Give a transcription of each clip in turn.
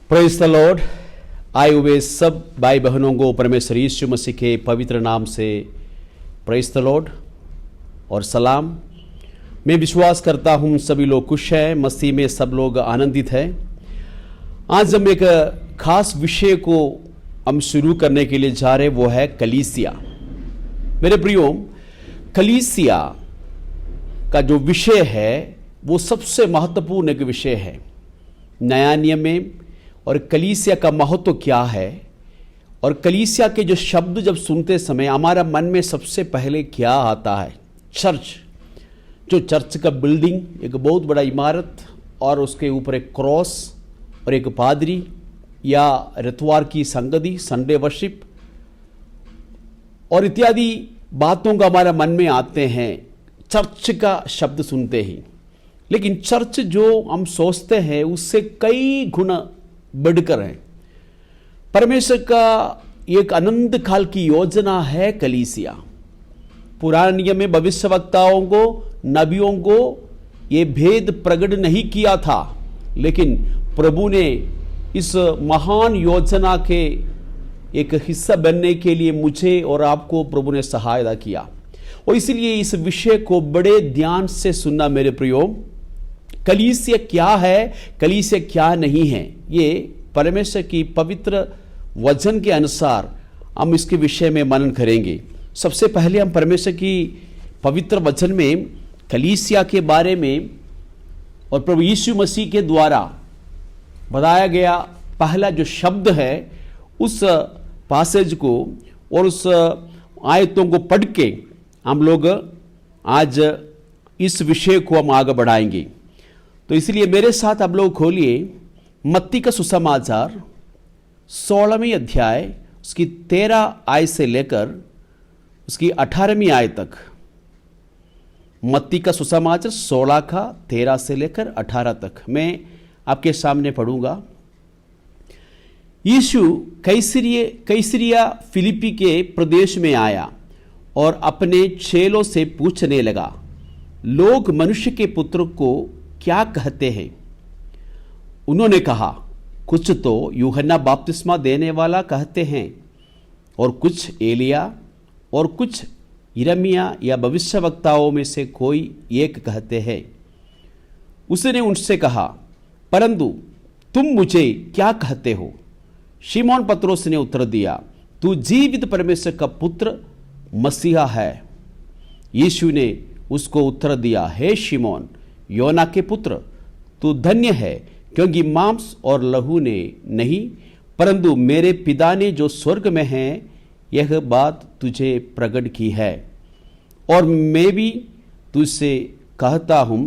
Praise the Lord. आए हुए सब भाई बहनों को परमेश्वर यीशु मसीह के पवित्र नाम से प्रेज द लॉर्ड और सलाम। मैं विश्वास करता हूँ सभी लोग खुश हैं, मसीह में सब लोग आनंदित हैं। आज हम एक खास विषय को हम शुरू करने के लिए जा रहे हैं, वो है कलीसिया। मेरे प्रियो, कलीसिया का जो विषय है वो सबसे महत्वपूर्ण एक विषय है नया नियम में। और कलीसिया का महत्व क्या है और कलीसिया के जो शब्द जब सुनते समय हमारा मन में सबसे पहले क्या आता है? चर्च। जो चर्च का बिल्डिंग, एक बहुत बड़ा इमारत और उसके ऊपर एक क्रॉस और एक पादरी या रतवार की संगति, संडे वर्शिप और इत्यादि बातों का हमारा मन में आते हैं चर्च का शब्द सुनते ही। लेकिन चर्च जो हम सोचते हैं उससे कई गुना बढ़कर है। परमेश्वर का एक अनंत काल की योजना है कलीसिया। पुराने नियम में भविष्यवक्ताओं को, नबियों को ये भेद प्रकट नहीं किया था, लेकिन प्रभु ने इस महान योजना के एक हिस्सा बनने के लिए मुझे और आपको प्रभु ने सहायता किया। और इसलिए इस विषय को बड़े ध्यान से सुनना मेरे प्रियो। कलीसिया क्या है, कलीसिया क्या नहीं है, ये परमेश्वर की पवित्र वचन के अनुसार हम इसके विषय में मनन करेंगे। सबसे पहले हम परमेश्वर की पवित्र वचन में कलीसिया के बारे में और प्रभु यीशु मसीह के द्वारा बताया गया पहला जो शब्द है उस पासेज को और उस आयतों को पढ़ के हम लोग आज इस विषय को हम आगे बढ़ाएंगे। तो इसलिए मेरे साथ आप लोग खोलिए मत्ती का सुसमाचार 16वीं अध्याय, उसकी 13 आयत से लेकर उसकी 18वीं आयत तक। मत्ती का सुसमाचार 16 का 13 से लेकर 18 तक मैं आपके सामने पढ़ूंगा। यीशु कैसरिया फिलिपी के प्रदेश में आया और अपने चेलों से पूछने लगा, लोग मनुष्य के पुत्र को क्या कहते हैं? उन्होंने कहा, कुछ तो यूहन्ना बपतिस्मा देने वाला कहते हैं, और कुछ एलिया, और कुछ यिर्मयाह या भविष्यवक्ताओं में से कोई एक कहते हैं। उसने उनसे कहा, परंतु तुम मुझे क्या कहते हो? शिमोन पत्रोस ने उत्तर दिया, तू जीवित परमेश्वर का पुत्र मसीहा है। यीशु ने उसको उत्तर दिया, हे शिमोन, योना के पुत्र, तू धन्य है, क्योंकि मांस और लहू ने नहीं, परंतु मेरे पिता ने जो स्वर्ग में है यह बात तुझे प्रकट की है। और मैं भी तुझसे कहता हूँ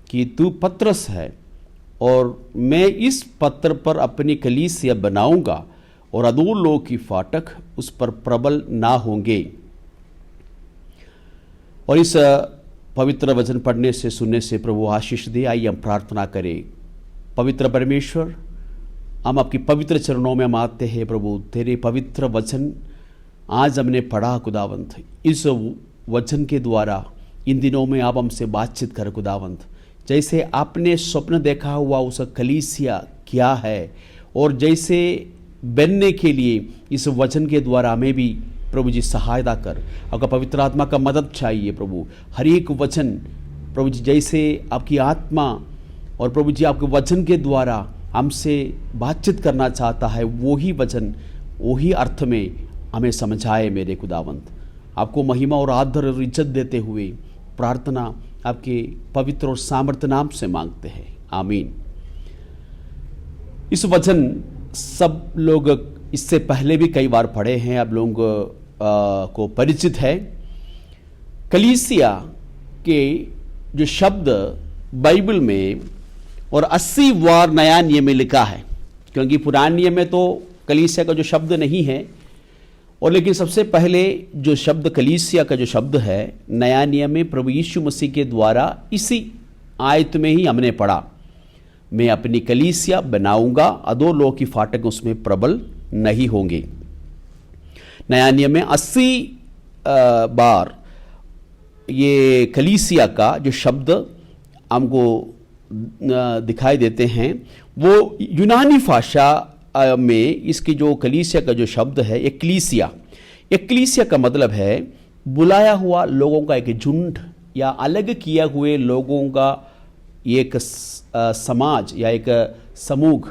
कि तू पत्रस है, और मैं इस पत्र पर अपनी कलीसिया बनाऊंगा, और अधोलोक की फाटक उस पर प्रबल ना होंगे। और इस पवित्र वचन पढ़ने से, सुनने से प्रभु आशीष दे। आइए हम प्रार्थना करें। पवित्र परमेश्वर, हम आपकी पवित्र चरणों में हम आते हैं प्रभु। तेरे पवित्र वचन आज हमने पढ़ा खुदावंत, इस वचन के द्वारा इन दिनों में आप हमसे बातचीत कर खुदावंत। जैसे आपने स्वप्न देखा हुआ उस कलीसिया क्या है, और जैसे बनने के लिए इस वचन के द्वारा हमें भी प्रभु जी सहायता कर। आपका पवित्र आत्मा का मदद चाहिए प्रभु। हर एक वचन प्रभु जी जैसे आपकी आत्मा और प्रभु जी आपके वचन के द्वारा हमसे बातचीत करना चाहता है, वही वचन वही अर्थ में हमें समझाए मेरे खुदावंत। आपको महिमा और आदर और इज्जत देते हुए प्रार्थना आपके पवित्र और सामर्थ्य नाम से मांगते हैं, आमीन। इस वचन सब लोग इससे पहले भी कई बार पढ़े हैं, आप लोगों को परिचित है। कलीसिया के जो शब्द बाइबल में और 80 बार नया नियम में लिखा है, क्योंकि पुराने नियम में तो कलीसिया का जो शब्द नहीं है, और लेकिन सबसे पहले जो शब्द कलीसिया का जो शब्द है नया नियम में प्रभु यीशु मसीह के द्वारा इसी आयत में ही हमने पढ़ा, मैं अपनी कलीसिया बनाऊंगा, अधोलोक की फाटक उसमें प्रबल नहीं होंगे। नया नियम में 80 बार ये कलीसिया का जो शब्द हमको दिखाई देते हैं, वो यूनानी भाषा में इसकी जो कलीसिया का जो शब्द है एक्लीसिया, एक्लीसिया का मतलब है बुलाया हुआ लोगों का एक झुंड या अलग किया हुए लोगों का एक समाज या एक समूह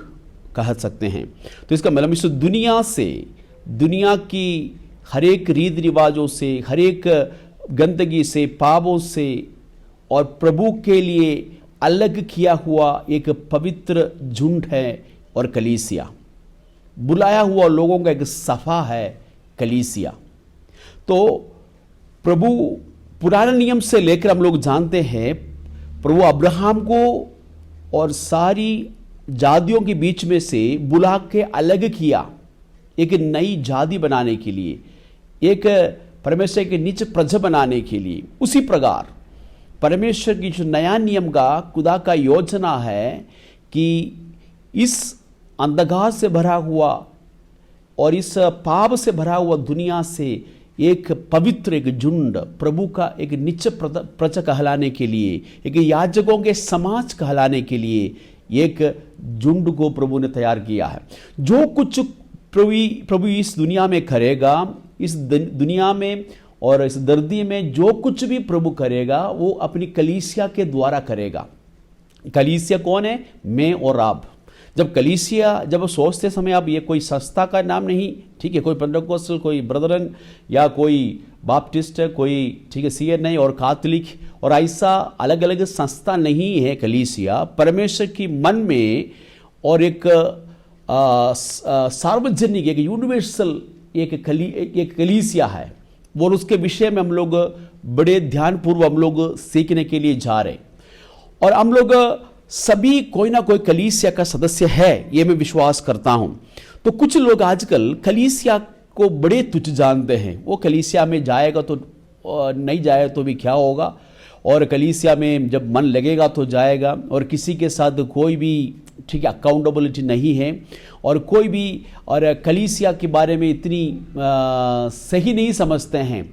कह सकते हैं। तो इसका मतलब इस दुनिया से, दुनिया की हर एक रीति रिवाजों से, हर एक गंदगी से, पापों से और प्रभु के लिए अलग किया हुआ एक पवित्र झुंड है और कलीसिया, बुलाया हुआ लोगों का एक सफा है कलीसिया। तो प्रभु पुराने नियम से लेकर हम लोग जानते हैं प्रभु अब्राहम को और सारी जातियों के बीच में से बुला के अलग किया एक नई जाति बनाने के लिए, एक परमेश्वर के निज प्रजा बनाने के लिए। उसी प्रकार परमेश्वर की जो नया नियम का खुदा का योजना है कि इस अंधकार से भरा हुआ और इस पाप से भरा हुआ दुनिया से एक पवित्र एक झुंड प्रभु का एक नित्य प्रजा कहलाने के लिए, एक याजकों के समाज कहलाने के लिए एक झुंड को प्रभु ने तैयार किया है। जो कुछ प्रभु इस दुनिया में करेगा, इस दुनिया में और इस धरती में जो कुछ भी प्रभु करेगा वो अपनी कलीसिया के द्वारा करेगा। कलीसिया कौन है? मैं और आप। जब कलीसिया, जब सोचते समय आप, ये कोई संस्था का नाम नहीं, ठीक है, कोई पेंटेकोस्टल, कोई ब्रदरन या कोई बाप्टिस्ट, कोई ठीक है सीएनआई और कैथोलिक और ऐसा अलग अलग संस्था नहीं है। कलीसिया परमेश्वर की मन में और एक सार्वजनिक, एक यूनिवर्सल एक कलीसिया है। और उसके विषय में हम लोग बड़े ध्यानपूर्वक हम लोग सीखने के लिए जा रहे हैं। और हम लोग सभी कोई ना कोई कलीसिया का सदस्य है, ये मैं विश्वास करता हूं। तो कुछ लोग आजकल कलीसिया को बड़े तुच्छ जानते हैं। वो कलीसिया में जाएगा तो नहीं जाए तो भी क्या होगा, और कलीसिया में जब मन लगेगा तो जाएगा, और किसी के साथ कोई भी ठीक है अकाउंटेबिलिटी नहीं है, और कोई भी और कलीसिया के बारे में इतनी सही नहीं समझते हैं।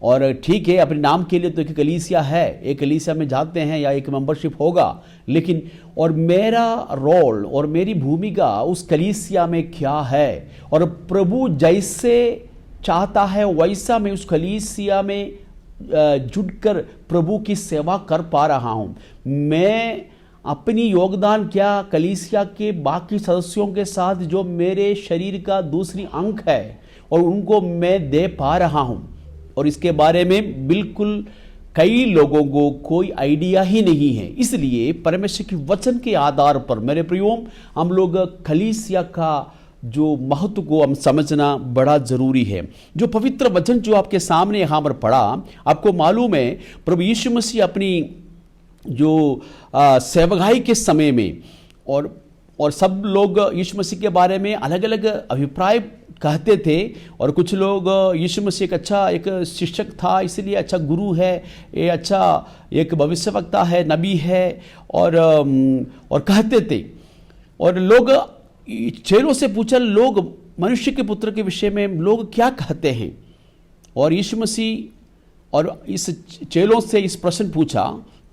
और ठीक है, अपने नाम के लिए तो एक कलीसिया है, एक कलीसिया में जाते हैं या एक मेंबरशिप होगा, लेकिन और मेरा रोल और मेरी भूमिका उस कलीसिया में क्या है, और प्रभु जैसे चाहता है वैसा मैं उस कलीसिया में जुड़कर प्रभु की सेवा कर पा रहा हूं। मैं अपनी योगदान क्या कलीसिया के बाकी सदस्यों के साथ जो मेरे शरीर का दूसरी अंग है और उनको मैं दे पा रहा हूं, और इसके बारे में बिल्कुल कई लोगों को कोई आइडिया ही नहीं है। इसलिए परमेश्वर के वचन के आधार पर मेरे प्रियो, हम लोग कलीसिया का जो महत्व को हम समझना बड़ा जरूरी है। जो पवित्र वचन जो आपके सामने यहाँ पर पढ़ा, आपको मालूम है प्रभु यीशु मसीह अपनी जो सेवकाई के समय में और सब लोग यीशु मसीह के बारे में अलग अलग अभिप्राय कहते थे। और कुछ लोग यीशु मसीह एक शिक्षक था, इसलिए अच्छा गुरु है, ये अच्छा एक भविष्यवक्ता है, नबी है, और कहते थे। और लोग चेलों से पूछा, लोग मनुष्य के पुत्र के विषय में लोग क्या कहते हैं? और यीशु मसीह और इस चेलों से इस प्रश्न पूछा,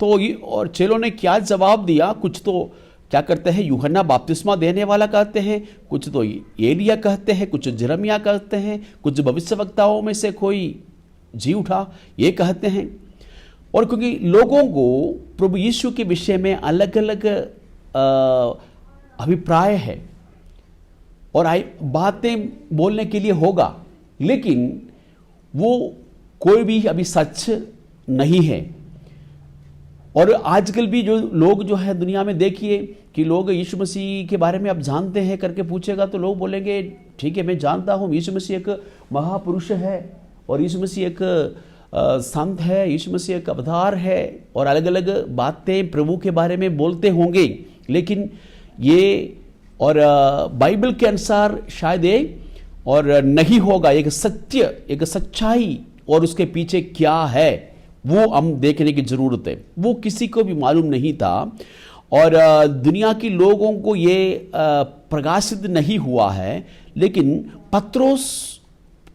तो और चेलों ने क्या जवाब दिया? कुछ तो क्या करते हैं, यूहन्ना बपतिस्मा देने वाला कहते हैं, कुछ तो एलिया कहते हैं, कुछ यिर्मयाह कहते हैं, कुछ भविष्यवक्ताओं में से कोई जी उठा ये कहते हैं। और क्योंकि लोगों को प्रभु यीशु के विषय में अलग अलग अभिप्राय है और बातें बोलने के लिए होगा, लेकिन वो कोई भी अभी सच नहीं है। और आजकल भी जो लोग जो है दुनिया में, देखिए कि लोग यीशु मसीह के बारे में आप जानते हैं करके पूछेगा तो लोग बोलेंगे ठीक है मैं जानता हूँ, यीशु मसीह एक महापुरुष है और यीशु मसीह एक संत है, यीशु मसीह एक अवतार है, और अलग अलग बातें प्रभु के बारे में बोलते होंगे। लेकिन ये और बाइबल के अनुसार शायद ये और नहीं होगा। एक सत्य, एक सच्चाई और उसके पीछे क्या है वो हम देखने की जरूरत है। वो किसी को भी मालूम नहीं था और दुनिया के लोगों को ये प्रकाशित नहीं हुआ है, लेकिन पत्रोस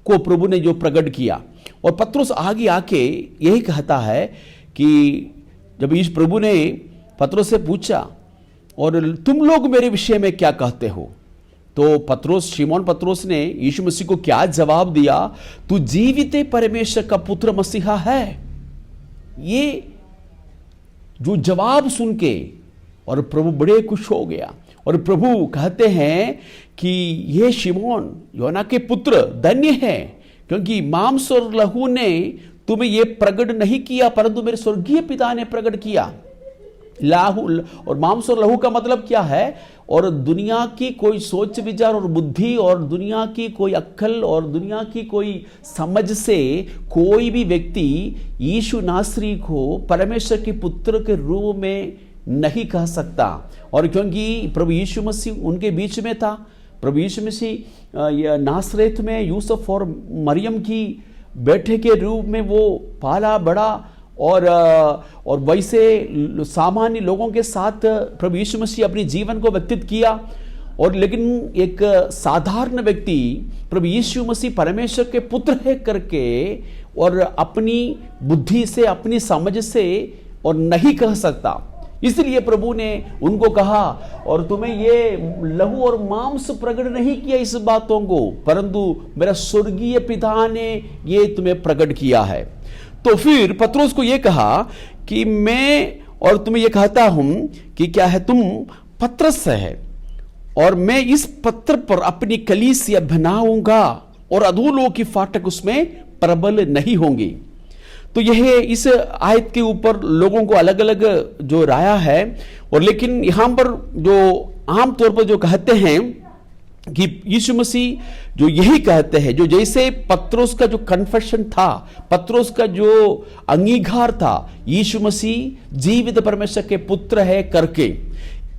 को प्रभु ने जो प्रकट किया। और पत्रोस आगे आके यही कहता है कि जब इस प्रभु ने पत्रोस से पूछा और तुम लोग मेरे विषय में क्या कहते हो? तो पत्रोस, शिमोन पत्रोस ने यीशु मसीह को क्या जवाब दिया? तू जीवित परमेश्वर का पुत्र मसीहा है। ये जो जवाब सुन के और प्रभु बड़े खुश हो गया, और प्रभु कहते हैं कि ये शिमोन योना के पुत्र धन्य है, क्योंकि मांस और लहू ने तुम्हें ये प्रकट नहीं किया, परंतु मेरे स्वर्गीय पिता ने प्रकट किया। लाहू और मांस और लहू का मतलब क्या है? और दुनिया की कोई सोच विचार और बुद्धि और दुनिया की कोई अक्ल और दुनिया की कोई समझ से कोई भी व्यक्ति यीशु नासरी को परमेश्वर के पुत्र के रूप में नहीं कह सकता। और क्योंकि प्रभु यीशु मसीह उनके बीच में था, प्रभु यीशु मसीह नासरेत में यूसुफ और मरियम की बेटे के रूप में वो पाला बड़ा, और वैसे सामान्य लोगों के साथ प्रभु यीशु मसीह अपने जीवन को व्यतीत किया। और लेकिन एक साधारण व्यक्ति प्रभु यीशु मसीह परमेश्वर के पुत्र है करके और अपनी बुद्धि से, अपनी समझ से और नहीं कह सकता। इसलिए प्रभु ने उनको कहा, और तुम्हें ये लहू और मांस प्रकट नहीं किया इस बातों को, परंतु मेरा स्वर्गीय पिता ने ये तुम्हें प्रकट किया है। तो फिर पत्रोस को ये कहा कि मैं और तुम्हें ये कहता हूं कि क्या है, तुम पत्रस है और मैं इस पत्र पर अपनी कलीसिया बनाऊंगा और अधोलोक की फाटक उसमें प्रबल नहीं होंगी। तो यह इस आयत के ऊपर लोगों को अलग अलग जो राया है, और लेकिन यहां पर जो आम तौर पर जो कहते हैं कि यीशु मसीह जो यही कहते हैं, जो जैसे पत्रोस का जो कन्फेशन था, पत्रोस का जो अंगीकार था, यीशु मसीह जीवित परमेश्वर के पुत्र है करके,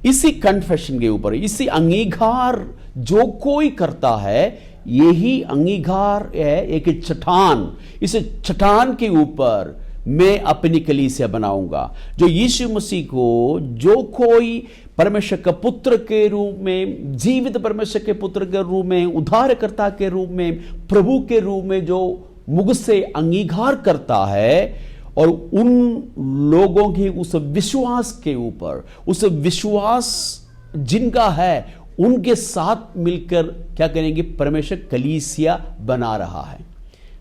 इसी कन्फेशन के ऊपर, इसी अंगीकार जो कोई करता है, यही अंगीकार है एक चट्टान। इस चट्टान के ऊपर मैं अपनी कलीसिया बनाऊंगा। जो यीशु मसीह को जो कोई परमेश्वर का पुत्र के रूप में, जीवित परमेश्वर के पुत्र के रूप में, उद्धारकर्ता के रूप में, प्रभु के रूप में जो मुख से अंगीकार करता है, और उन लोगों के उस विश्वास के ऊपर, उस विश्वास जिनका है, उनके साथ मिलकर क्या करेंगे? परमेश्वर कलीसिया बना रहा है।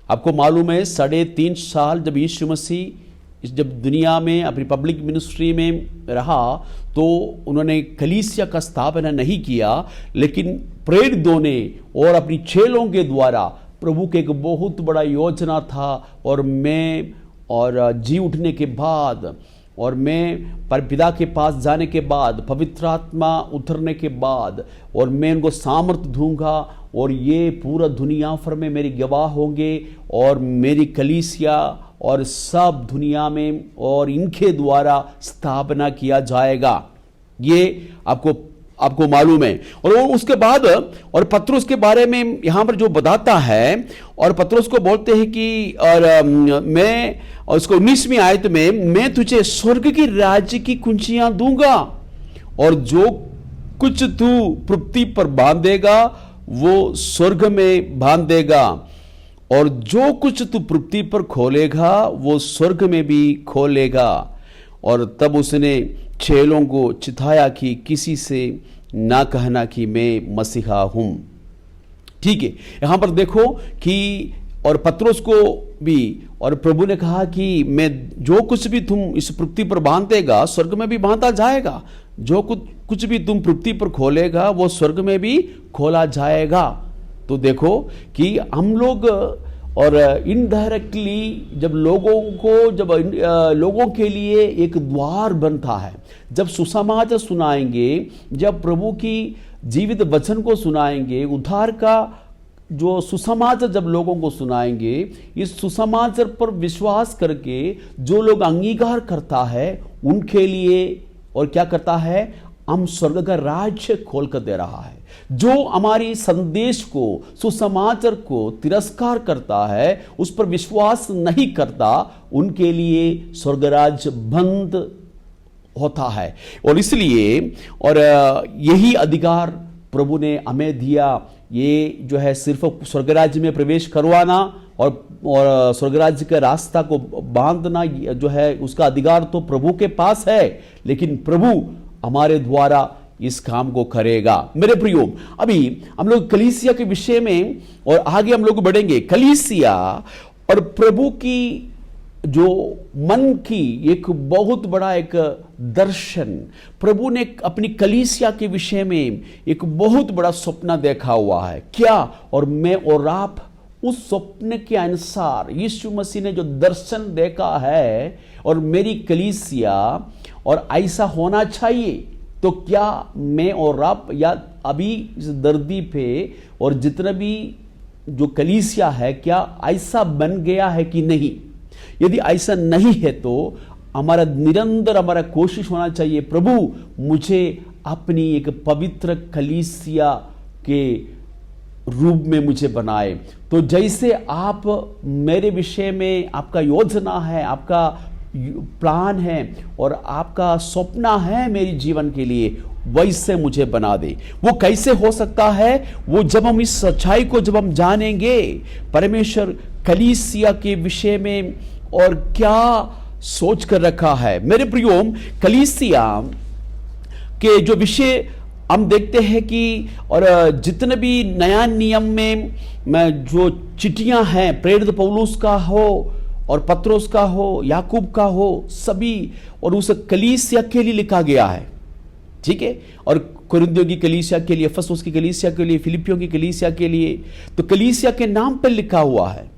आपको मालूम है 3.5 साल जब यीशु मसीह जब दुनिया में अपनी पब्लिक मिनिस्ट्री में रहा, तो उन्होंने कलीसिया का स्थापना नहीं किया, लेकिन प्रेरितों ने और अपनी चेलों के द्वारा प्रभु के एक बहुत बड़ा योजना था। और मैं और जी उठने के बाद, और मैं पिता के पास जाने के बाद, पवित्र आत्मा उतरने के बाद, और मैं उनको सामर्थ्य दूंगा, और ये पूरा दुनिया भर में मेरी गवाह होंगे, और मेरी कलीसिया और सब दुनिया में और इनके द्वारा स्थापना किया जाएगा। ये आपको मालूम है। और उसके बाद और पत्रोस के बारे में यहां पर जो बताता है, और पत्रोस को बोलते हैं कि और मैं, और उसको 19वीं आयत में, मैं तुझे स्वर्ग की राज्य की कुंजियां दूंगा, और जो कुछ तू पृथ्वी पर बांधेगा वो स्वर्ग में बांध देगा, और जो कुछ तू पृथ्वी पर खोलेगा वो स्वर्ग में भी खोलेगा। और तब उसने चेलों को चिताया कि किसी से ना कहना कि मैं मसीहा हूं। ठीक है, यहां पर देखो कि और पत्रोस को भी, और प्रभु ने कहा कि मैं जो कुछ भी तुम इस पृथ्वी पर बांधेगा स्वर्ग में भी बांधा जाएगा, जो कुछ भी तुम पृथ्वी पर खोलेगा वो स्वर्ग में भी खोला जाएगा। तो देखो कि हम लोग और इनडायरेक्टली जब लोगों के लिए एक द्वार बनता है, जब सुसमाचार सुनाएंगे, जब प्रभु की जीवित वचन को सुनाएंगे, उद्धार का जो सुसमाचार जब लोगों को सुनाएंगे, इस सुसमाचार पर विश्वास करके जो लोग अंगीकार करता है उनके लिए और क्या करता है, हम स्वर्ग का राज्य खोल कर दे रहा है। जो हमारी संदेश को, सुसमाचार को तिरस्कार करता है, उस पर विश्वास नहीं करता, उनके लिए स्वर्ग राज्य बंद होता है। और इसलिए और यही अधिकार प्रभु ने हमें दिया, ये जो है सिर्फ स्वर्ग राज्य में प्रवेश करवाना और स्वर्ग राज्य के रास्ता को बांधना जो है उसका अधिकार तो प्रभु के पास है, लेकिन प्रभु हमारे द्वारा इस काम को करेगा। मेरे प्रियो, अभी हम लोग कलीसिया के विषय में और आगे हम लोग बढ़ेंगे। कलीसिया और प्रभु की जो मन की एक बहुत बड़ा एक दर्शन, प्रभु ने अपनी कलीसिया के विषय में एक बहुत बड़ा स्वप्न देखा हुआ है। क्या? और मैं और आप उस स्वप्न के अनुसार यीशु मसीह ने जो दर्शन देखा है और मेरी कलीसिया और ऐसा होना चाहिए, तो क्या मैं और आप या अभी इस धरती पे और जितना भी जो कलीसिया है क्या ऐसा बन गया है कि नहीं? यदि ऐसा नहीं है तो हमारा निरंतर हमारा कोशिश होना चाहिए, प्रभु मुझे अपनी एक पवित्र कलीसिया के रूप में मुझे बनाए। तो जैसे आप मेरे विषय में आपका योजना है, आपका प्लान है और आपका सपना है मेरे जीवन के लिए, वैसे मुझे बना दे। वो कैसे हो सकता है? वो जब हम इस सच्चाई को जब हम जानेंगे, परमेश्वर कलीसिया के विषय में और क्या सोच कर रखा है। मेरे प्रियो, कलीसिया के जो विषय हम देखते हैं कि और जितने भी नया नियम में जो चिट्ठियां हैं, प्रेरित पौलुस का हो और पत्रोस का हो, याकूब का हो, सभी और उस कलीसिया के लिए लिखा गया है। ठीक है? और कुरिन्थियों की कलीसिया के लिए, इफिसुस की कलीसिया के लिए, फिलिपियों की कलीसिया के लिए, तो कलीसिया के नाम पर लिखा हुआ है।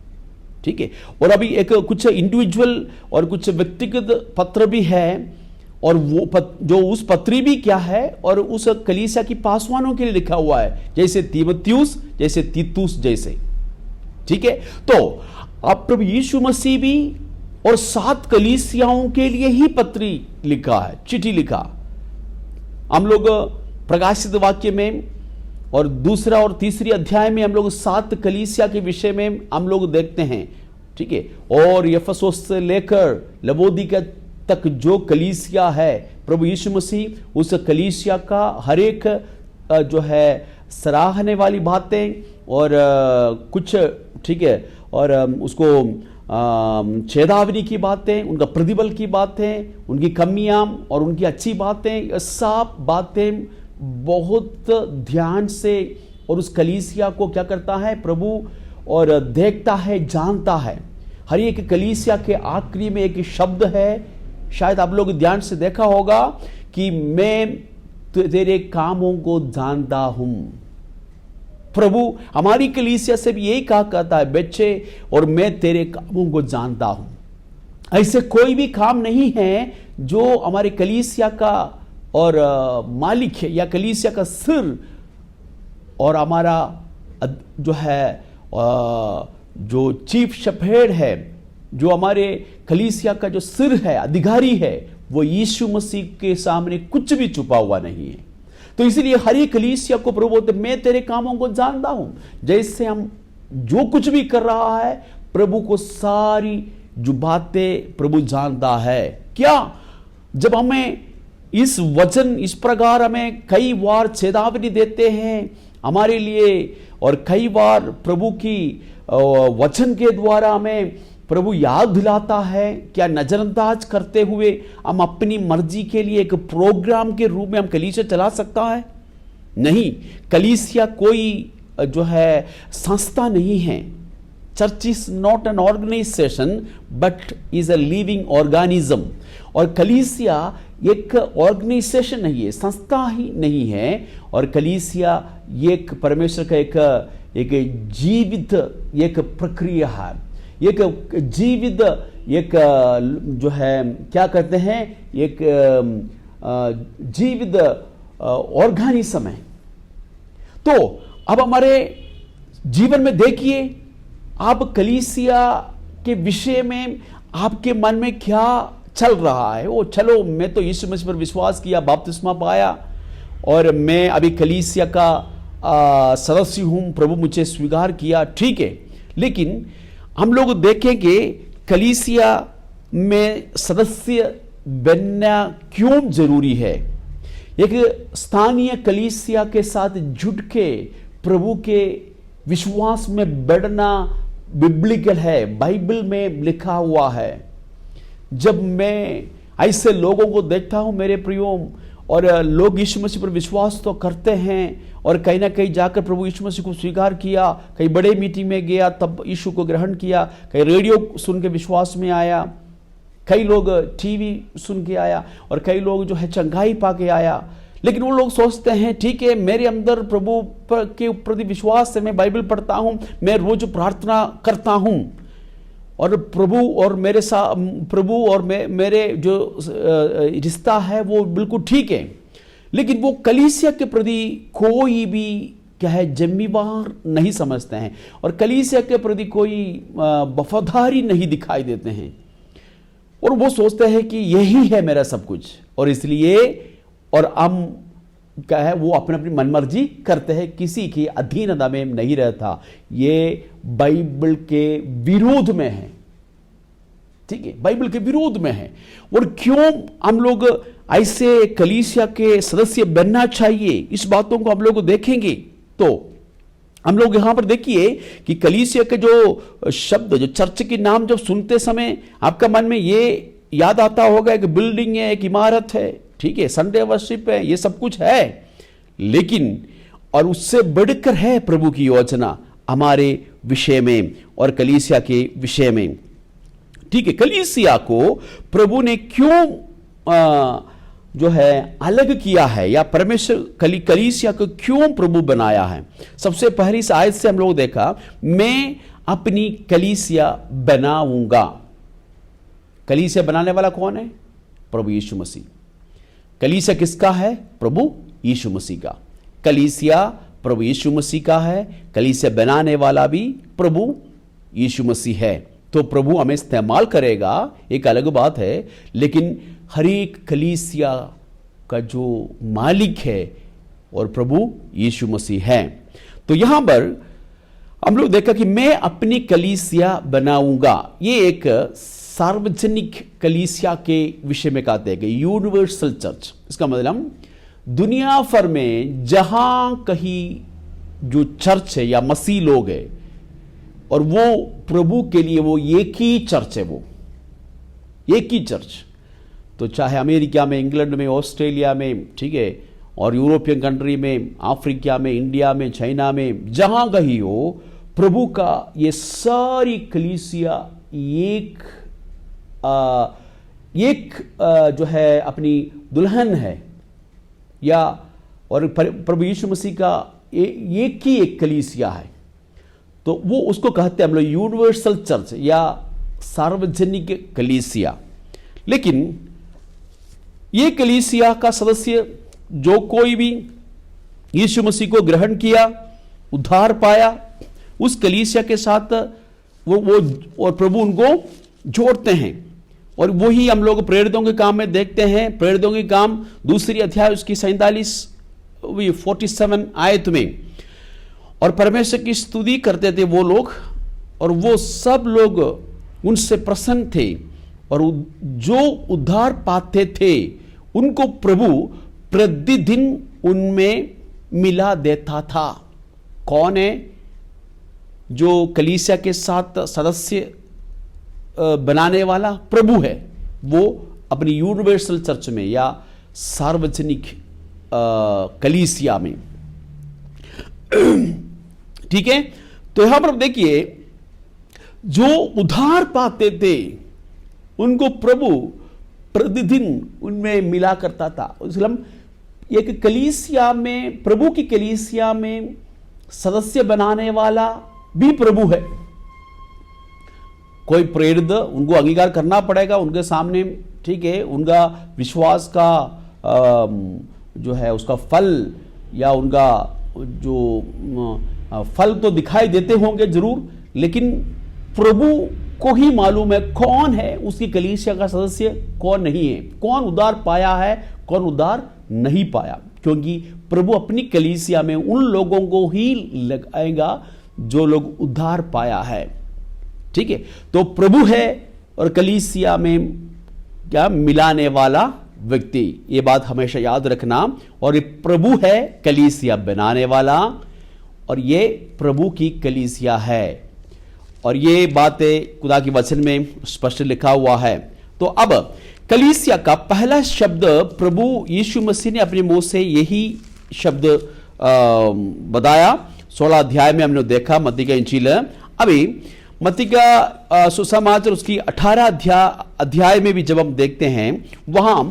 ठीक है? और अभी एक कुछ इंडिविजुअल और कुछ व्यक्तिगत पत्र भी है, और वो जो उस पत्री भी क्या है और उस कलीसिया की पासवानों के लिए लिखा हुआ है, जैसे तीमुथियुस, जैसे तीतुस जैसे। ठीक है? तो अब प्रभु यीशु मसीह भी और 7 कलीसियाओं के लिए ही पत्री लिखा है, चिट्ठी लिखा। हम लोग प्रकाशित वाक्य में और दूसरा और तीसरी अध्याय में हम लोग 7 कलीसिया के विषय में हम लोग देखते हैं। ठीक है? और इफिसुस से लेकर लवोदिकिया तक जो कलीसिया है, प्रभु यीशु मसीह उस कलीसिया का हर एक जो है सराहने वाली बातें और कुछ, ठीक है, और उसको चेतावनी की बातें, उनका प्रतिबल की बातें, उनकी कमियां और उनकी अच्छी बातें, सब बातें बहुत ध्यान से और उस कलीसिया को क्या करता है प्रभु, और देखता है, जानता है। हर एक कलीसिया के आखिरी में एक शब्द है, शायद आप लोग ध्यान से देखा होगा कि मैं तेरे कामों को जानता हूं। प्रभु हमारी कलीसिया से भी यही कहा करता है, बच्चे, और मैं तेरे कामों को जानता हूं। ऐसे कोई भी काम नहीं है जो हमारे कलीसिया का और मालिक है या कलीसिया का सिर और हमारा जो है जो चीफ शेफर्ड है, जो हमारे कलीसिया का जो सिर है, अधिकारी है, वो यीशु मसीह के सामने कुछ भी छुपा हुआ नहीं है। तो इसलिए हर एक कलीसिया को प्रभु बोलते, मैं तेरे कामों को जानता हूं। जैसे हम जो कुछ भी कर रहा है, प्रभु को सारी जो बातें प्रभु जानता है। क्या? जब हमें इस वचन इस प्रकार हमें कई बार चेतावनी देते हैं हमारे लिए, और कई बार प्रभु की वचन के द्वारा हमें प्रभु याद दिलाता है, क्या नजरअंदाज करते हुए हम अपनी मर्जी के लिए एक प्रोग्राम के रूप में हम कलीसिया चला सकता है? नहीं। कलीसिया कोई जो है संस्था नहीं है। Church is not an organization but is a living organism. और कलीसिया एक ऑर्गेनाइजेशन नहीं है, संस्था ही नहीं है। और कलीसिया एक परमेश्वर का एक जीवित एक प्रक्रिया है, एक जीवित एक जो है क्या कहते हैं, एक जीवित ऑर्गेनिज्म है। तो अब हमारे जीवन में देखिए, आप कलीसिया के विषय में आपके मन में क्या चल रहा है? वो चलो, मैं तो यीशु मसीह पर विश्वास किया, बपतिस्मा पाया और मैं अभी कलीसिया का सदस्य हूं, प्रभु मुझे स्वीकार किया, ठीक है। लेकिन हम लोग देखेंगे कलीसिया में सदस्य बनना क्यों जरूरी है। एक स्थानीय कलीसिया के साथ जुट के प्रभु के विश्वास में बढ़ना बिब्लिकल है, बाइबल में लिखा हुआ है। जब मैं ऐसे लोगों को देखता हूं मेरे प्रियो, और लोग यीशु मसीह पर विश्वास तो करते हैं और कहीं ना कहीं जाकर प्रभु यीशु मसीह को स्वीकार किया, कहीं बड़े मीटिंग में गया तब यीशु को ग्रहण किया, कहीं रेडियो सुन के विश्वास में आया, कई लोग टीवी सुन के आया और कई लोग जो है चंगाई पा के आया। लेकिन वो लोग सोचते हैं ठीक है, मेरे अंदर प्रभु के प्रति विश्वास है, मैं बाइबल पढ़ता हूँ, मैं रोज प्रार्थना करता हूँ और प्रभु और मेरे जो रिश्ता है वो बिल्कुल ठीक है, लेकिन वो कलीसिया के प्रति कोई भी क्या है जिम्मेवार नहीं समझते हैं और कलीसिया के प्रति कोई वफादारी नहीं दिखाई देते हैं और वो सोचते हैं कि यही है मेरा सब कुछ और इसलिए और हम क्या है वो अपनी अपनी मनमर्जी करते हैं, किसी की अधीनता में नहीं रहता। ये बाइबल के विरोध में है, ठीक है, बाइबल के विरोध में है। और क्यों हम लोग ऐसे कलीसिया के सदस्य बनना चाहिए, इस बातों को हम लोग देखेंगे। तो हम लोग यहां पर देखिए कि कलीसिया के जो शब्द, जो चर्च के नाम जब सुनते समय आपका मन में ये याद आता होगा कि बिल्डिंग है, एक इमारत है, ठीक है, संडे वर्शिप है, ये सब कुछ है, लेकिन और उससे बढ़कर है प्रभु की योजना हमारे विषय में और कलीसिया के विषय में। ठीक है, कलीसिया को प्रभु ने क्यों जो है अलग किया है या परमेश्वर कलीसिया को क्यों प्रभु बनाया है। सबसे पहली इस आयत से हम लोग देखा, मैं अपनी कलीसिया बनाऊंगा। कलीसिया बनाने वाला कौन है? प्रभु यीशु मसीह। कलीसिया किसका है? प्रभु यीशु मसीह का। कलीसिया प्रभु यीशु मसीह का है, कलीसिया बनाने वाला भी प्रभु यीशु मसीह है। तो प्रभु हमें इस्तेमाल करेगा, एक अलग बात है, लेकिन हर एक कलीसिया का जो मालिक है और प्रभु यीशु मसीह है। तो यहां पर हम लोग देखा कि मैं अपनी कलीसिया बनाऊंगा। ये एक सार्वजनिक कलीसिया के विषय में कहते हैं कि यूनिवर्सल चर्च। इसका मतलब दुनिया भर में जहां कहीं जो चर्च है या मसीह लोग है और वो प्रभु के लिए वो एक ही चर्च है, वो एक ही चर्च। तो चाहे अमेरिका में, इंग्लैंड में, ऑस्ट्रेलिया में, ठीक है, और यूरोपियन कंट्री में, अफ्रीका में, इंडिया में, चाइना में, जहां कहीं हो, प्रभु का ये सारी कलीसिया एक जो है अपनी दुल्हन है, या और प्रभु यीशु मसीह का एक ही एक कलीसिया है। तो वो उसको कहते हैं हम लोग यूनिवर्सल चर्च या सार्वजनिक कलीसिया। लेकिन ये कलीसिया का सदस्य जो कोई भी यीशु मसीह को ग्रहण किया, उद्धार पाया, उस कलीसिया के साथ वो और प्रभु उनको जोड़ते हैं। और वही हम लोग प्रेरितों के काम में देखते हैं। प्रेरितों के काम 2 अध्याय उसकी 47 आयत में, और परमेश्वर की स्तुति करते थे वो लोग, और वो सब लोग उनसे प्रसन्न थे, और जो उद्धार पाते थे उनको प्रभु प्रतिदिन उनमें मिला देता था। कौन है? जो कलीसिया के साथ सदस्य बनाने वाला प्रभु है, वो अपनी यूनिवर्सल चर्च में या सार्वजनिक कलीसिया में। ठीक है, तो यहां पर देखिए, जो उद्धार पाते थे उनको प्रभु प्रतिदिन उनमें मिला करता था। इसलिए एक कलीसिया में, प्रभु की कलीसिया में सदस्य बनाने वाला भी प्रभु है। कोई प्रेरित, उनको अंगीकार करना पड़ेगा उनके सामने, ठीक है, उनका विश्वास का जो है उसका फल या उनका जो फल तो दिखाई देते होंगे जरूर, लेकिन प्रभु को ही मालूम है कौन है उसकी कलीसिया का सदस्य, कौन नहीं है, कौन उद्धार पाया है, कौन उद्धार नहीं पाया, क्योंकि प्रभु अपनी कलीसिया में उन लोगों को ही लगाएगा जो लोग उद्धार पाया है। ठीक है, तो प्रभु है और कलीसिया में क्या मिलाने वाला व्यक्ति, ये बात हमेशा याद रखना। और ये प्रभु है कलीसिया बनाने वाला, और ये प्रभु की कलीसिया है, और ये बातें खुदा के वचन में स्पष्ट लिखा हुआ है। तो अब कलीसिया का पहला शब्द प्रभु यीशु मसीह ने अपने मुंह से यही शब्द बताया। 16 अध्याय में हमने देखा मत्ती का इंजील। अभी मत्ती का सुसमाचार उसकी 18 अध्याय में भी जब हम देखते हैं, वहां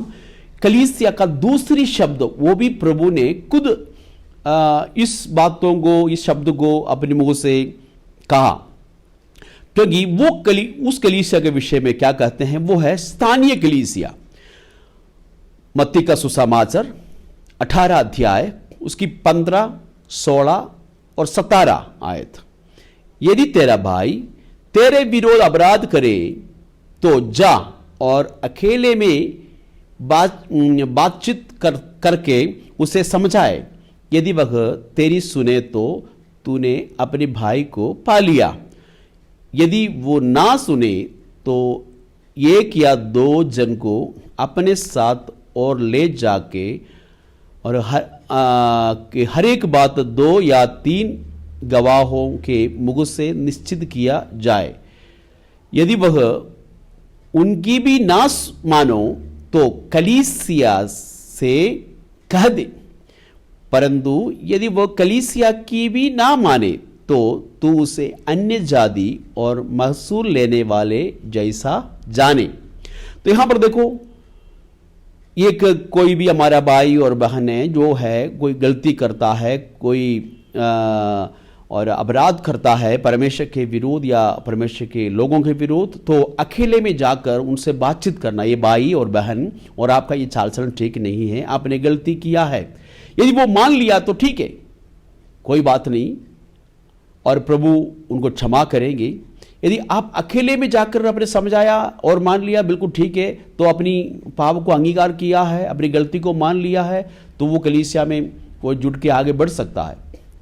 कलीसिया का दूसरी शब्द वो भी प्रभु ने खुद इस बातों को, इस शब्द को अपने मुंह से कहा। क्योंकि वो उस कलीसिया के विषय में क्या कहते हैं, वो है स्थानीय कलीसिया। मत्ती का सुसमाचार 18 अध्याय उसकी 15, 16 और 17 आयत। यदि तेरा भाई तेरे विरोध अपराध करे तो जा और अकेले में बातचीत करके उसे समझाए। यदि वह तेरी सुने तो तूने अपने भाई को पा लिया। यदि वो ना सुने तो एक या दो जन को अपने साथ और ले जाके और हर एक बात 2 या 3 गवाहों के मुंह से निश्चित किया जाए। यदि वह उनकी भी ना मानो तो कलीसिया से कह दे, परंतु यदि वह कलीसिया की भी ना माने तो तू उसे अन्य जाति और महसूल लेने वाले जैसा जाने। तो यहां पर देखो, एक कोई भी हमारा भाई और बहन है जो है कोई गलती करता है, कोई और अपराध करता है परमेश्वर के विरोध या परमेश्वर के लोगों के विरोध, तो अकेले में जाकर उनसे बातचीत करना, ये भाई और बहन और आपका ये चाल चलन ठीक नहीं है, आपने गलती किया है। यदि वो मान लिया तो ठीक है, कोई बात नहीं, और प्रभु उनको क्षमा करेंगे। यदि आप अकेले में जाकर आपने समझाया और मान लिया बिल्कुल ठीक है, तो अपनी पाप को अंगीकार किया है, अपनी गलती को मान लिया है, तो वो कलीसिया में वो जुट के आगे बढ़ सकता है।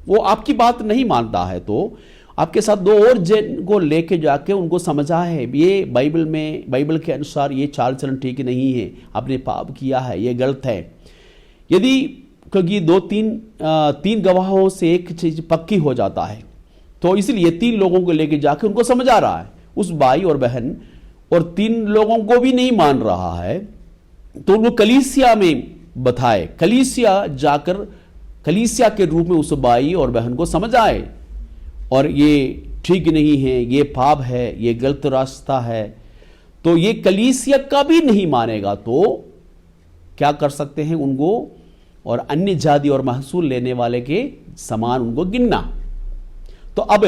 वो आपकी बात नहीं मानता है तो आपके साथ 2 और जन को लेके जाके उनको समझा है, ये बाइबल के अनुसार ये चाल चलन ठीक नहीं है, आपने पाप किया है, ये गलत है। यदि क्योंकि 2-3 गवाहों से एक चीज पक्की हो जाता है, तो इसलिए 3 लोगों को लेके जाके उनको समझा रहा है, उस भाई और बहन, और 3 लोगों को भी नहीं मान रहा है, तो उनको कलीसिया में बताए, कलीसिया जाकर कलीसिया के रूप में उस भाई और बहन को समझाए, और ये ठीक नहीं है, ये पाप है, ये गलत रास्ता है। तो ये कलीसिया कभी नहीं मानेगा, तो क्या कर सकते हैं, उनको और अन्य जाति और महसूल लेने वाले के समान उनको गिनना। तो अब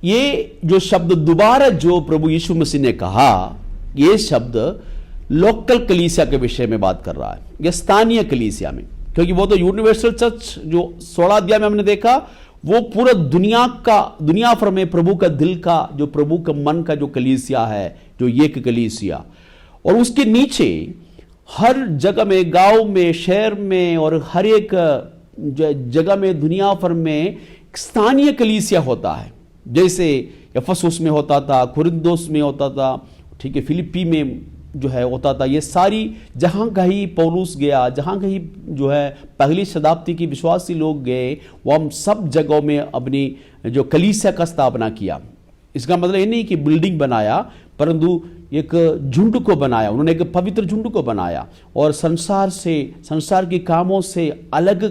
ये जो शब्द दोबारा जो प्रभु यीशु मसीह ने कहा, ये शब्द लोकल कलीसिया के विषय में बात कर रहा है, या स्थानीय कलीसिया में, क्योंकि वो तो यूनिवर्सल चर्च जो 16 अध्याय में हमने देखा, वो पूरा दुनिया भर में प्रभु का दिल का, जो प्रभु का मन का जो कलीसिया है, जो एक कलीसिया, और उसके नीचे हर जगह में, गांव में, शहर में और हर एक जगह में दुनिया भर में स्थानीय कलीसिया होता है। जैसे एफेसुस में होता था, कुरिन्थोस में होता था, ठीक है, फिलिप्पी में जो है होता था। ये सारी जहां कहीं पौलुस गया, जहां कहीं जो है पहली शताब्दी की विश्वासी लोग गए, वो हम सब जगहों में अपनी जो कलीसिया का स्थापना किया। इसका मतलब ये नहीं कि बिल्डिंग बनाया, परंतु एक झुंड को बनाया, उन्होंने एक पवित्र झुंड को बनाया और संसार के कामों से अलग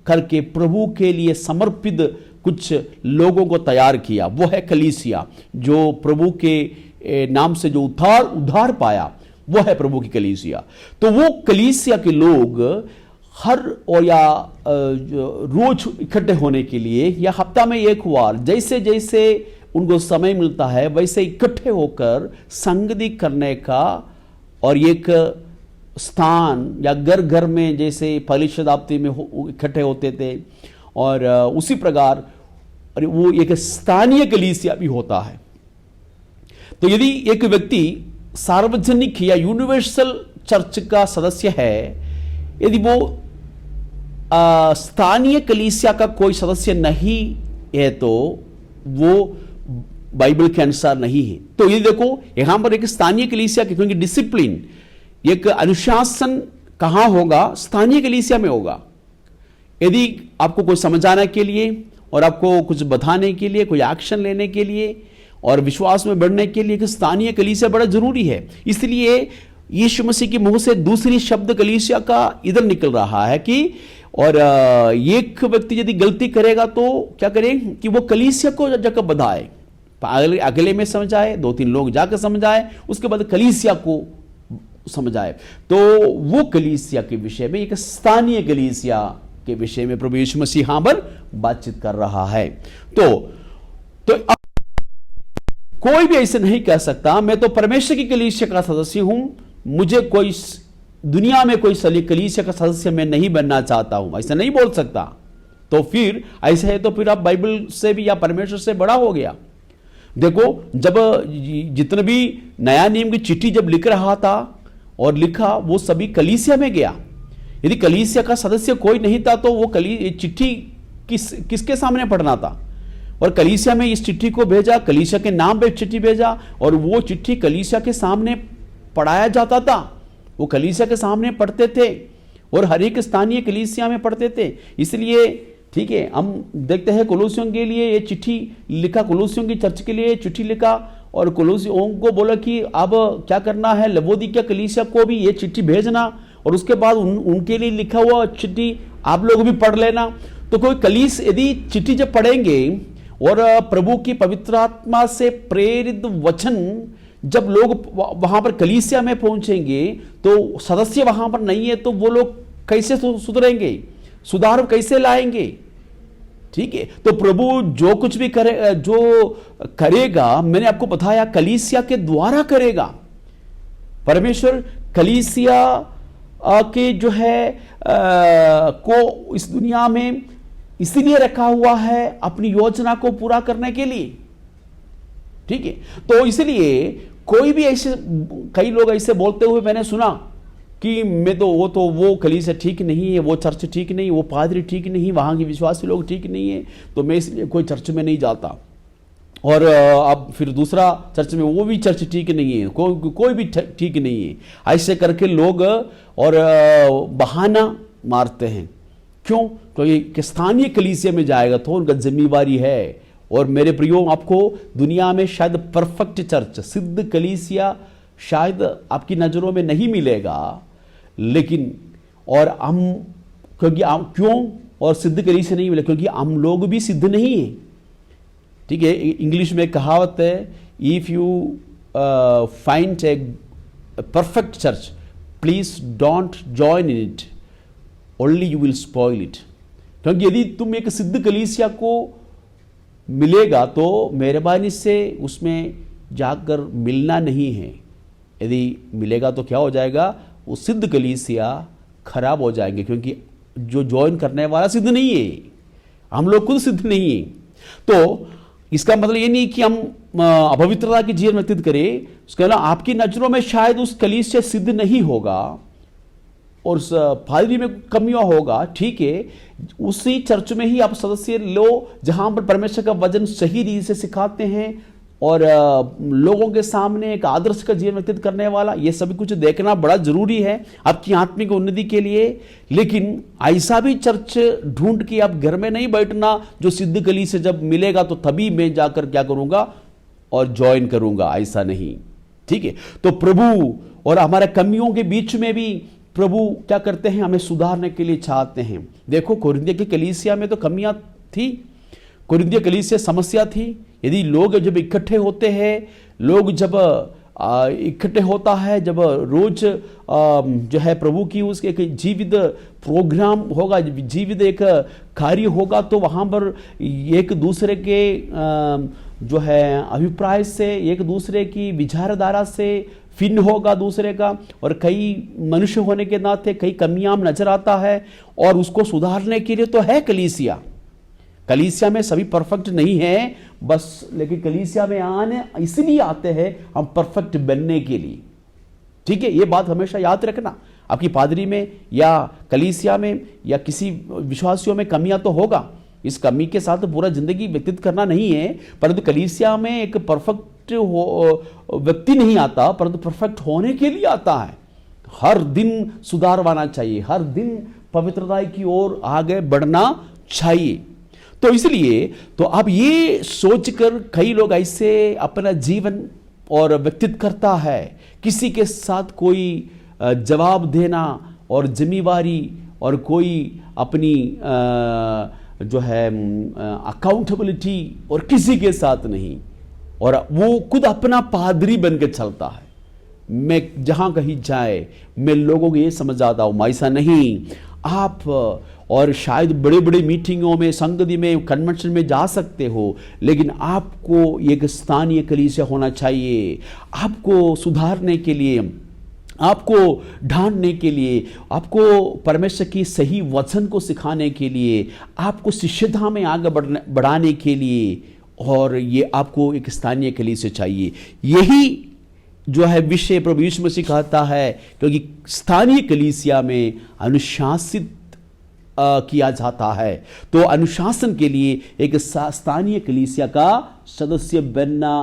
करके प्रभु के लिए समर्पित कुछ लोगों को तैयार किया। वो है कलीसिया, जो प्रभु के नाम से जो उद्धार पाया, वो है प्रभु की कलीसिया। तो वो कलीसिया के लोग हर और या रोज इकट्ठे होने के लिए या हफ्ता में एक बार, जैसे जैसे उनको समय मिलता है, वैसे इकट्ठे होकर संगति करने का, और एक स्थान या घर घर में जैसे पहली शताब्दी में इकट्ठे होते थे, और उसी प्रकार वो एक स्थानीय कलीसिया भी होता है। तो यदि एक व्यक्ति सार्वजनिक या यूनिवर्सल चर्च का सदस्य है, यदि वो स्थानीय कलीसिया का कोई सदस्य नहीं है, तो वो बाइबल के अनुसार नहीं है। तो ये देखो, यहां पर एक स्थानीय कलीसिया की, क्योंकि डिसिप्लिन, एक अनुशासन कहां होगा, स्थानीय कलीसिया में होगा। यदि आपको कुछ समझाने के लिए और आपको कुछ बताने के लिए, कोई एक्शन लेने के लिए और विश्वास में बढ़ने के लिए, कि स्थानीय कलीसिया बड़ा जरूरी है। इसलिए यीशु मसीह के मुंह से दूसरी शब्द कलीसिया का इधर निकल रहा है कि और एक व्यक्ति यदि गलती करेगा तो क्या करे कि वो कलीसिया को जाकर बधाए, अगले में समझाए, 2-3 लोग जाकर समझाए, उसके बाद कलीसिया को समझाए। तो वो कलीसिया के विषय में, एक स्थानीय कलीसिया के विषय में प्रभु यीशु मसीह यहां पर बातचीत कर रहा है। तो अब कोई भी ऐसे नहीं कह सकता मैं तो परमेश्वर की कलीसिया का सदस्य हूं, मुझे कोई दुनिया में कोई कलीसिया का सदस्य मैं नहीं बनना चाहता हूं, ऐसा नहीं बोल सकता। तो फिर ऐसे है तो फिर आप बाइबल से भी या परमेश्वर से बड़ा हो गया। देखो, जब जितने भी नया नियम की चिट्ठी जब लिख रहा था और लिखा, वो सभी कलीसिया में गया। यदि कलीसिया का सदस्य कोई नहीं था तो वो चिट्ठी किसके सामने पढ़ना था? और कलीसिया में इस चिट्ठी को भेजा, कलीसिया के नाम पे चिट्ठी भेजा, और वो चिट्ठी कलीसिया के सामने पढ़ाया जाता था। वो कलीसिया के सामने पढ़ते थे और हर एक स्थानीय कलीसिया में पढ़ते थे। इसलिए ठीक है, हम देखते हैं कोलोसियों के लिए ये चिट्ठी लिखा, कोलोसियों की चर्च के लिए चिट्ठी लिखा, और कोलोसियों को बोला कि अब क्या करना है, लवोदिकिया कलीसिया को भी ये चिट्ठी भेजना, और उसके बाद उनके लिए लिखा हुआ चिट्ठी आप लोग भी पढ़ लेना। तो कोई कलीस यदि चिट्ठी जब पढ़ेंगे और प्रभु की पवित्र आत्मा से प्रेरित वचन जब लोग वहां पर कलीसिया में पहुंचेंगे, तो सदस्य वहां पर नहीं है, तो वो लोग कैसे सुधरेंगे, सुधार कैसे लाएंगे? ठीक है, तो प्रभु जो कुछ भी करे, जो करेगा, मैंने आपको बताया कलीसिया के द्वारा करेगा। परमेश्वर कलीसिया के जो है को इस दुनिया में इसलिए रखा हुआ है अपनी योजना को पूरा करने के लिए। ठीक है, तो इसलिए कोई भी ऐसे, कई लोग ऐसे बोलते हुए मैंने सुना कि मैं तो वो कलीसिया ठीक नहीं है, वो चर्च ठीक नहीं, वो पादरी ठीक नहीं, वहां के विश्वासी लोग ठीक नहीं है, तो मैं इसलिए कोई चर्च में नहीं जाता। और अब फिर दूसरा चर्च में वो भी चर्च ठीक नहीं है, कोई भी ठीक नहीं है। ऐसे करके लोग और बहाना मारते हैं। क्यों? क्योंकि स्थानीय कलीसिया में जाएगा तो उनका जिम्मेवारी है। और मेरे प्रियो, आपको दुनिया में शायद परफेक्ट चर्च, सिद्ध कलीसिया शायद आपकी नजरों में नहीं मिलेगा, लेकिन और हम क्यों और सिद्ध कलीसिया नहीं मिले? क्योंकि हम लोग भी सिद्ध नहीं है। ठीक है, इंग्लिश में कहावत है, if you find a perfect church please don't join in it, only you will spoil it. क्योंकि यदि तुम एक सिद्ध कलीसिया को मिलेगा तो मेहरबानी से उसमें जाकर मिलना नहीं है। यदि मिलेगा तो क्या हो जाएगा, वो सिद्ध कलीसिया खराब हो जाएंगे, क्योंकि जो ज्वाइन करने वाला सिद्ध नहीं है, हम लोग खुद सिद्ध नहीं है। तो इसका मतलब ये नहीं कि हम अपवित्रता के जीवन व्यतीत करें। उसके अलावा आपकी नजरों में शायद उस कलीसिया सिद्ध नहीं होगा और उस पादरी में कमियां होगा, ठीक है, उसी चर्च में ही आप सदस्य लो जहां पर परमेश्वर का वचन सही रीति से सिखाते हैं और लोगों के सामने एक आदर्श का जीवन व्यतीत करने वाला। ये सभी कुछ देखना बड़ा जरूरी है आपकी आत्मिक उन्नति के लिए। लेकिन ऐसा भी चर्च ढूंढ के आप घर में नहीं बैठना जो सिद्ध कली से जब मिलेगा तो तभी मैं जाकर क्या करूंगा और ज्वाइन करूंगा, ऐसा नहीं। ठीक है, तो प्रभु और हमारे कमियों के बीच में भी प्रभु क्या करते हैं, हमें सुधारने के लिए चाहते हैं। देखो, कोरिन्थिया की कलीसिया में तो कमियां थी, कोरिन्थिया कलीसिया समस्या थी। यदि लोग जब इकट्ठे होते हैं, लोग जब इकट्ठे होता है, जब रोज जो है प्रभु की उसके एक जीवित प्रोग्राम होगा, जीवित एक कार्य होगा, तो वहाँ पर एक दूसरे के जो है अभिप्राय से, एक दूसरे की विचारधारा से भिन्न होगा दूसरे का, और कई मनुष्य होने के नाते कई कमियां नजर आता है, और उसको सुधारने के लिए तो है कलीसिया। कलीसिया में सभी परफेक्ट नहीं है बस, लेकिन कलीसिया में आने इसलिए आते हैं हम परफेक्ट बनने के लिए। ठीक है, ये बात हमेशा याद रखना। आपकी पादरी में या कलीसिया में या किसी विश्वासियों में कमियां तो होगा, इस कमी के साथ पूरा जिंदगी व्यतीत करना नहीं है, परंतु कलीसिया में एक परफेक्ट व्यक्ति नहीं आता, परंतु परफेक्ट होने के लिए आता है। हर दिन सुधारवाना चाहिए, हर दिन पवित्रता की ओर आगे बढ़ना चाहिए। तो इसलिए तो अब ये सोचकर कई लोग ऐसे अपना जीवन और व्यक्तित्व करता है, किसी के साथ कोई जवाब देना और जिम्मेवारी और कोई अपनी जो है अकाउंटेबिलिटी और किसी के साथ नहीं, और वो खुद अपना पादरी बन के चलता है। मैं जहां कहीं जाए मैं लोगों को ये समझ आता हूं, ऐसा नहीं। आप और शायद बड़े बड़े मीटिंगों में, संगति में, कन्वेंशन में जा सकते हो, लेकिन आपको एक स्थानीय कलीसिया होना चाहिए। आपको सुधारने के लिए, आपको ढांढने के लिए, आपको परमेश्वर की सही वचन को सिखाने के लिए, आपको शिष्यता में आगे बढ़ाने के लिए, और ये आपको एक स्थानीय कलीसिया चाहिए। यही जो है विषय प्रभु यीशु मसीह कहता है, क्योंकि स्थानीय कलीसिया में अनुशासित किया जाता है। तो अनुशासन के लिए एक स्थानीय कलीसिया का सदस्य बनना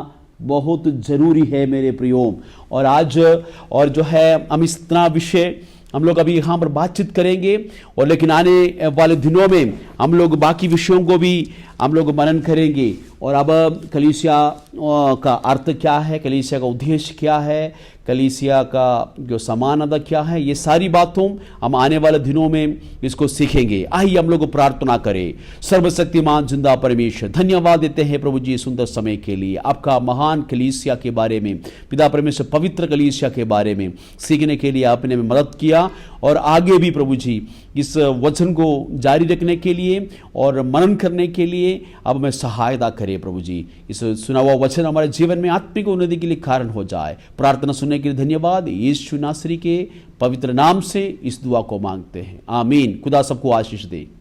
बहुत जरूरी है मेरे प्रियो। और आज और जो है हम इस तरह विषय हम लोग अभी यहाँ पर बातचीत करेंगे, और लेकिन आने वाले दिनों में हम लोग बाकी विषयों को भी हम लोग मनन करेंगे। और अब कलीसिया का अर्थ क्या है, कलीसिया का उद्देश्य क्या है, कलीसिया का जो समानता क्या है, ये सारी बातों हम आने वाले दिनों में इसको सीखेंगे। आइए हम लोग प्रार्थना करें। सर्वशक्तिमान जिंदा परमेश्वर, धन्यवाद देते हैं प्रभु जी सुंदर समय के लिए, आपका महान कलीसिया के बारे में, पिता परमेश्वर पवित्र कलीसिया के बारे में सीखने के लिए आपने में मदद किया, और आगे भी प्रभु जी इस वचन को जारी रखने के लिए और मनन करने के लिए अब हमें सहायता करें प्रभु जी। इस सुना हुआ वचन हमारे जीवन में आत्मिक उन्नति के लिए कारण हो जाए। प्रार्थना सुनने के लिए धन्यवाद। यीशु नासरी के पवित्र नाम से इस दुआ को मांगते हैं, आमीन। खुदा सबको आशीष दे।